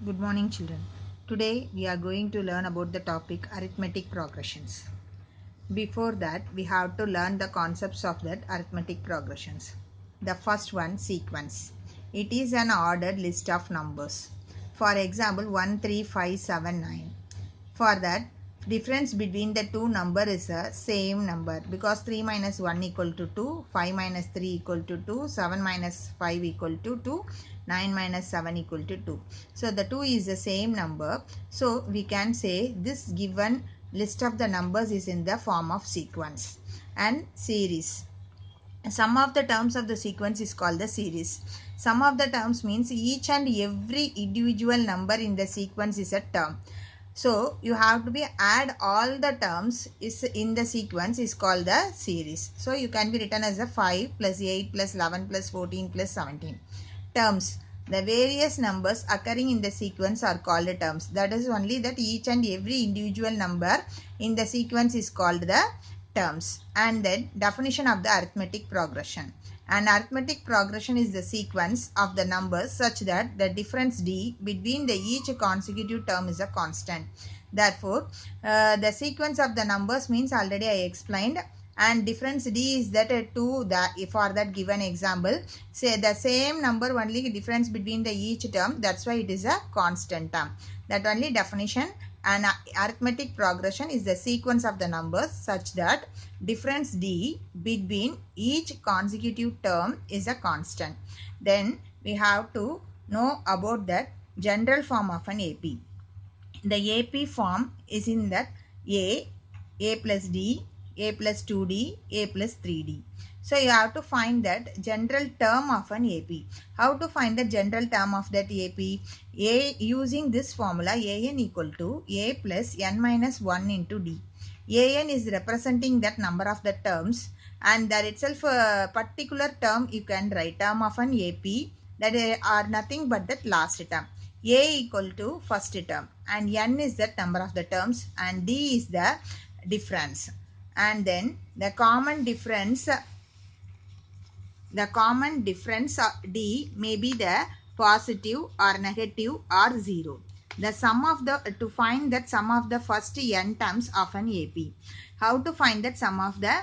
Good morning, children. Today we are going to learn about the topic arithmetic progressions. Before that, we have to learn the concepts of that arithmetic progressions. The first one, sequence. It is an ordered list of numbers. For example, 1, 3, 5, 7, 9. For that, difference between the two number is a same number because 3 minus 1 equal to 2, 5 minus 3 equal to 2, 7 minus 5 equal to 2, 9 minus 7 equal to 2. So the 2 is the same number. So we can say this given list of the numbers is in the form of sequence and series. Sum of the terms of the sequence is called the series. Sum of the terms means each and every individual number in the sequence is a term. So you have to be add all the terms is in the sequence is called the series. So you can be written as a 5 plus 8 plus 11 plus 14 plus 17. Terms. The various numbers occurring in the sequence are called terms. That is only that each and every individual number in the sequence is called the terms. And then definition of the arithmetic progression. An arithmetic progression is the sequence of the numbers such that the difference d between the each consecutive term is a constant. Therefore, the sequence of the numbers means already I explained, and difference d is that to that for that given example, say the same number only difference between the each term, that's why it is a constant term. That only definition. An arithmetic progression is the sequence of the numbers such that difference d between each consecutive term is a constant. Then we have to know about that general form of an AP. The AP form is in that A plus D, A plus 2D, A plus 3D. So you have to find that general term of an AP. How to find the general term of that AP? A using this formula, AN equal to A plus N minus 1 into D. AN is representing that number of the terms, and that itself a particular term you can write term of an AP that are nothing but that last term. A equal to first term and N is the number of the terms and D is the difference. And then the common difference D may be the positive or negative or 0. The sum of the to find that sum of the first n terms of an AP. How to find that sum of the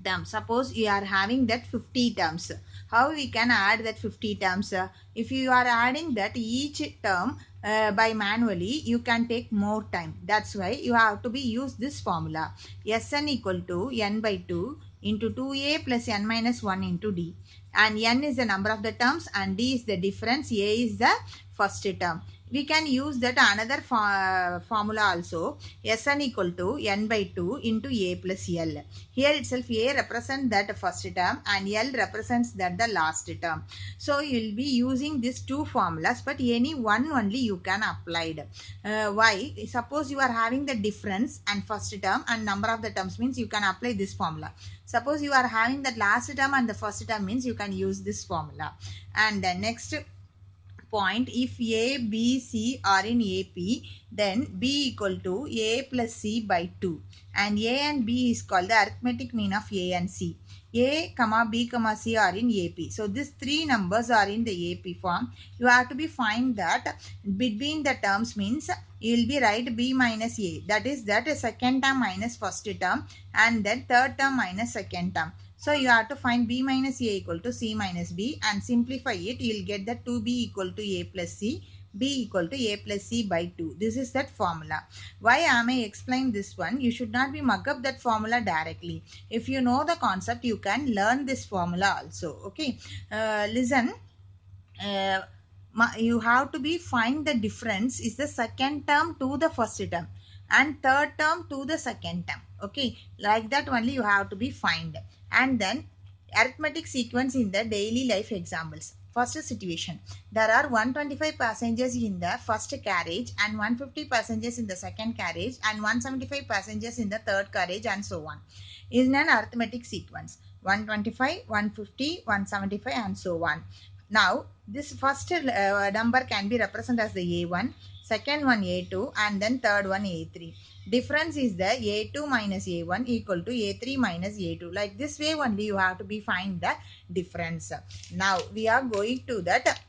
terms? Suppose you are having that 50 terms. How we can add that 50 terms? If you are adding that each term by manually, you can take more time. That's why you have to be use this formula. Sn equal to n by 2 into 2a plus n minus 1 into d. And n is the number of the terms and d is the difference. A is the first term. We can use that another formula also. Sn equal to n by 2 into a plus l. Here itself a represents that first term and l represents that the last term. So you will be using these two formulas, but any one only you can apply. Why? Suppose you are having the difference and first term and number of the terms means you can apply this formula. Suppose you are having the last term and the first term means you can use this formula. And the next point, if A, B, C are in AP, then B equal to A plus C by 2. And A and B is called the arithmetic mean of A and C. A, B, C are in AP. So these three numbers are in the AP form. You have to be find that between the terms means you will be write B minus A. That is second term minus first term and then third term minus second term. So you have to find B minus A equal to C minus B and simplify it. You will get that 2B equal to A plus C, B equal to A plus C by 2. This is that formula. Why am I explaining this one? You should not be mug up that formula directly. If you know the concept, you can learn this formula also. Okay. Listen. You have to be find the difference is the second term to the first term and third term to the second term. Okay, like that only you have to be find. And then arithmetic sequence in the daily life examples. First situation, there are 125 passengers in the first carriage and 150 passengers in the second carriage and 175 passengers in the third carriage and so on. In an arithmetic sequence, 125, 150, 175 and so on. Now, this first number can be represented as the A1, second one A2 and then third one A3. Difference is the A2 minus A1 equal to A3 minus A2. Like this way only you have to be find the difference. Now, we are going to that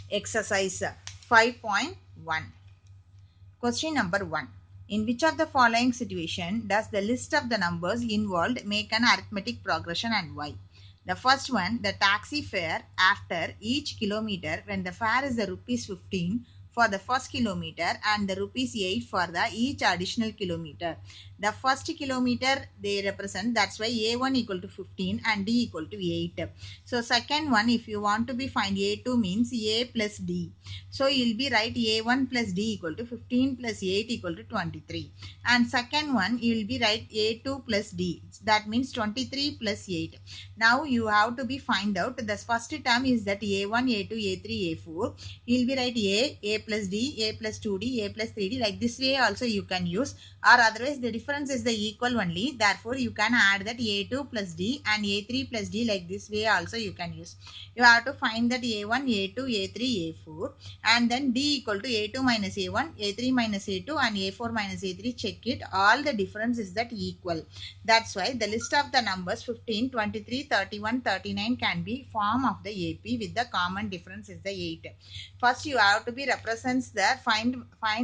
exercise 5.1. Question number 1. In which of the following situation does the list of the numbers involved make an arithmetic progression and why? The first one, the taxi fare after each kilometer when the fare is the rupees 15 for the first kilometer and the rupees 8 for the each additional kilometer. The first kilometer they represent, that's why A1 equal to 15 and D equal to 8. So second one, if you want to be find A2 means A plus D. So you'll be write A1 plus D equal to 15 plus 8 equal to 23. And second one, you'll be write A2 plus D. That means 23 plus 8. Now you have to be find out the first term is that A1, A2, A3, A4. You'll be write A plus D, A plus 2D, A plus 3D. Like this way also you can use, or otherwise the difference is the equal only. Therefore you can add that A2 plus D and A3 plus D. Like this way also you can use. You have to find that A1, A2, A3, A4. And then D equal to A2 minus A1, A3 minus A2 and A4 minus A3. Check it. All the difference is that equal. That's why the list of the numbers 15, 23, 31, 39 can be form of the AP with the common difference is the 8. First you have to be represents the find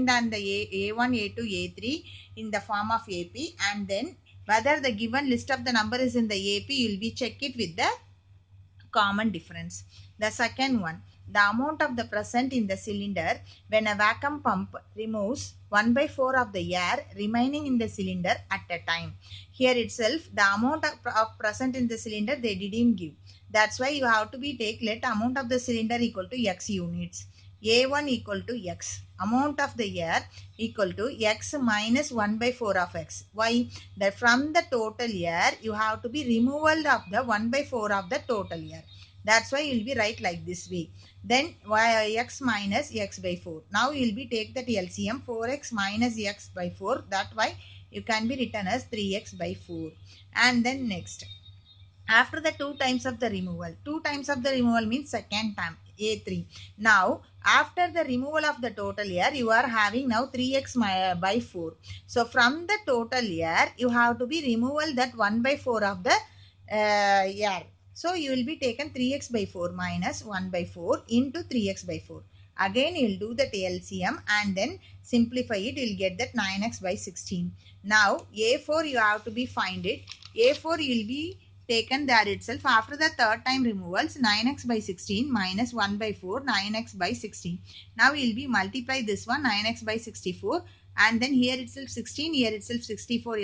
on the A1, A2, A3 in the form of AP, and then whether the given list of the number is in the AP, you will be check it with the common difference. The second one, the amount of the present in the cylinder when a vacuum pump removes 1 by 4 of the air remaining in the cylinder at a time. Here itself, the amount of present in the cylinder they didn't give. That's why you have to be take let amount of the cylinder equal to X units. A1 equal to X. Amount of the air equal to X minus 1 by 4 of X. Why? That from the total air, you have to be removal of the 1 by 4 of the total air. That's why you'll be write like this way. Then X minus X by 4. Now you'll be take that LCM 4X minus X by 4. That why you can be written as 3X by 4. And then next, after the 2 times of the removal, 2 times of the removal means second time A3. Now after the removal of the total air, you are having now 3x by 4. So from the total air, you have to be removal that 1 by 4 of the air. So you will be taken 3x by 4 minus 1 by 4 into 3x by 4. Again you will do that LCM and then simplify it. You will get that 9x by 16. Now A4 you have to be find it. A4 you will be taken there itself. After the third time removals, 9x by 16 minus 1 by 4, 9x by 16. Now we will be multiply this one 9x by 64, and then here itself 16, here itself 64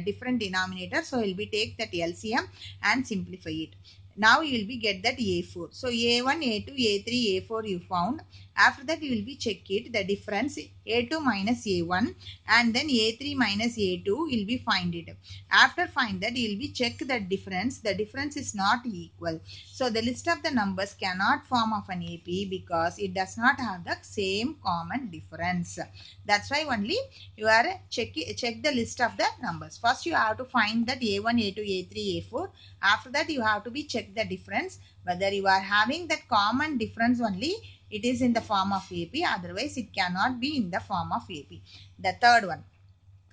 different denominator. So we will be take that LCM and simplify it. Now you will be get that A4. So A1, A2, A3, A4 you found. After that you will be check it the difference A2 minus A1 and then A3 minus A2 will be find it. After find that you will be check the difference. The difference is not equal. So the list of the numbers cannot form of an AP because it does not have the same common difference. That's why only you are check the list of the numbers. First you have to find that A1, A2, A3, A4. After that you have to be check the difference. Whether you are having that common difference only, it is in the form of AP. Otherwise it cannot be in the form of AP. The third one,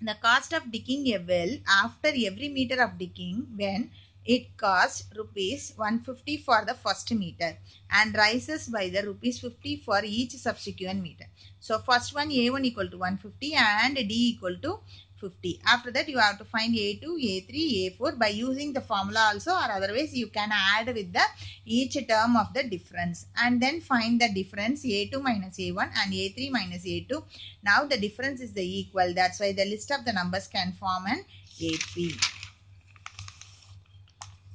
the cost of digging a well after every meter of digging when it costs rupees 150 for the first meter and rises by the rupees 50 for each subsequent meter. So first one A1 equal to 150 and D equal to 50. After that you have to find A2, A3, A4 by using the formula also, or otherwise you can add with the each term of the difference and then find the difference A2 minus A1 and A3 minus A2. Now the difference is the equal. That's why the list of the numbers can form an AP.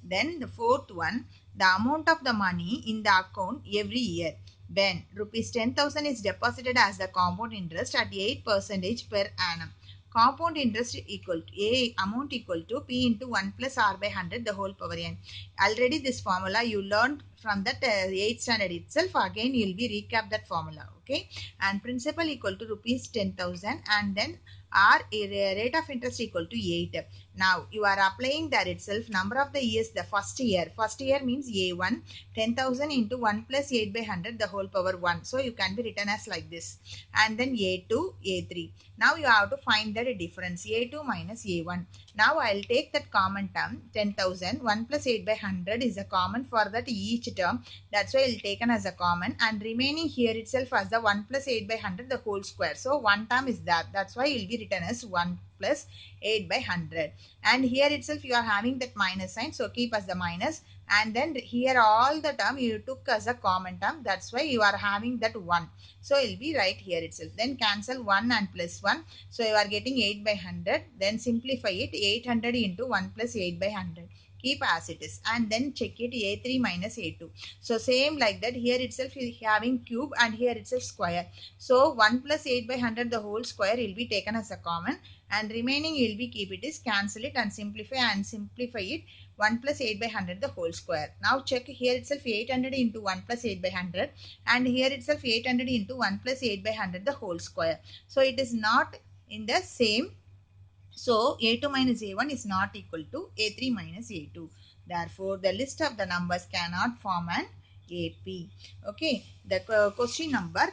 Then the fourth one, the amount of the money in the account every year when rupees 10,000 is deposited as the compound interest at 8% per annum. Compound interest equal to A amount equal to P into 1 plus R by 100 the whole power n. Already this formula you learned from that 8th standard itself. Again you will be recap that formula. Okay. And principal equal to rupees 10,000 and then R rate of interest equal to 8. Now you are applying that itself number of the years, the first year. First year means A1, 10,000 into 1 plus 8 by 100 the whole power 1. So you can be written as like this. And then A2, A3. Now you have to find the difference, A2 minus A1. Now I'll take that common term, 10,000. 1 plus 8 by 100 is a common for that each term. That's why I'll taken as a common, and remaining here itself as the 1 plus 8 by 100 the whole square. So one term is that. That's why it will be written as 1 plus 8 by 100. And here itself you are having that minus sign, so keep as the minus. And then here all the term you took as a common term. That's why you are having that 1. So it will be right here itself. Then cancel 1 and plus 1. So you are getting 8 by 100. Then simplify it, 800 into 1 plus 8 by 100. Keep as it is, and then check it, A3 minus A2. So same like that, here itself is having cube and here itself square. So 1 plus 8 by 100 the whole square will be taken as a common, and remaining will be keep it is, cancel it and simplify it, 1 plus 8 by 100 the whole square. Now check here itself, 800 into 1 plus 8 by 100, and here itself 800 into 1 plus 8 by 100 the whole square. So it is not in the same. So A2 minus A1 is not equal to A3 minus A2. Therefore, the list of the numbers cannot form an AP. Okay, the question number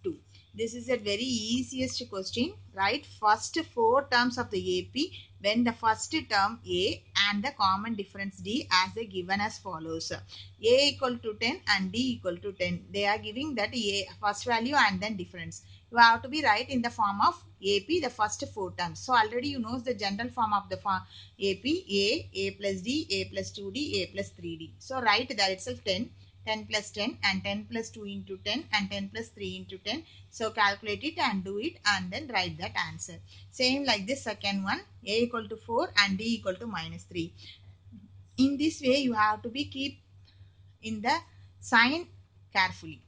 2. This is a very easiest question. Write first 4 terms of the AP when the first term A and the common difference D as they given as follows. A equal to 10 and D equal to 10. They are giving that A first value and then difference. You have to be right in the form of AP, the first 4 terms. So already you know the general form of the form AP, A plus D, A plus 2D, A plus 3D. So write that itself 10, 10 plus 10 and 10 plus 2 into 10 and 10 plus 3 into 10. So calculate it and do it and then write that answer. Same like this second one, A equal to 4 and D equal to minus 3. In this way you have to be keep in the sign carefully.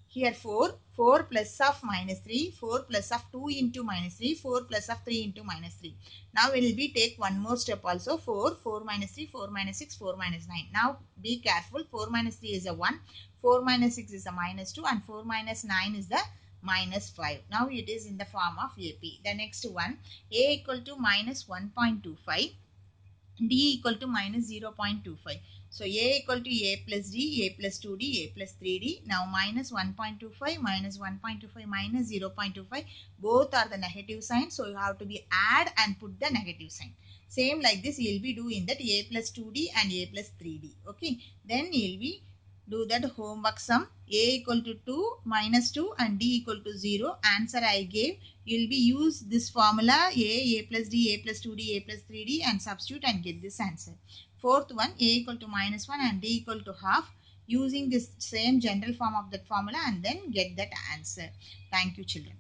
Here 4 plus of minus 3, 4 plus of 2 into minus 3, 4 plus of 3 into minus 3. Now we will be take one more step also, 4 minus 3, 4 minus 6, 4 minus 9. Now be careful, 4 minus 3 is a 1, 4 minus 6 is a minus 2 and 4 minus 9 is the minus 5. Now it is in the form of AP. The next one, A equal to minus 1.25. D equal to minus 0.25. So A equal to A plus D, A plus 2D, A plus 3D. Now minus 1.25, minus 1.25, minus 0.25. Both are the negative sign. So you have to be add and put the negative sign. Same like this you will be doing that A plus 2D and A plus 3D. Okay. Then you will be do that homework sum. A equal to 2 minus 2 and D equal to 0. Answer I gave. You will be use this formula A plus D, A plus 2D, A plus 3D and substitute and get this answer. Fourth one, A equal to minus 1 and D equal to half. Using this same general form of that formula and then get that answer. Thank you children.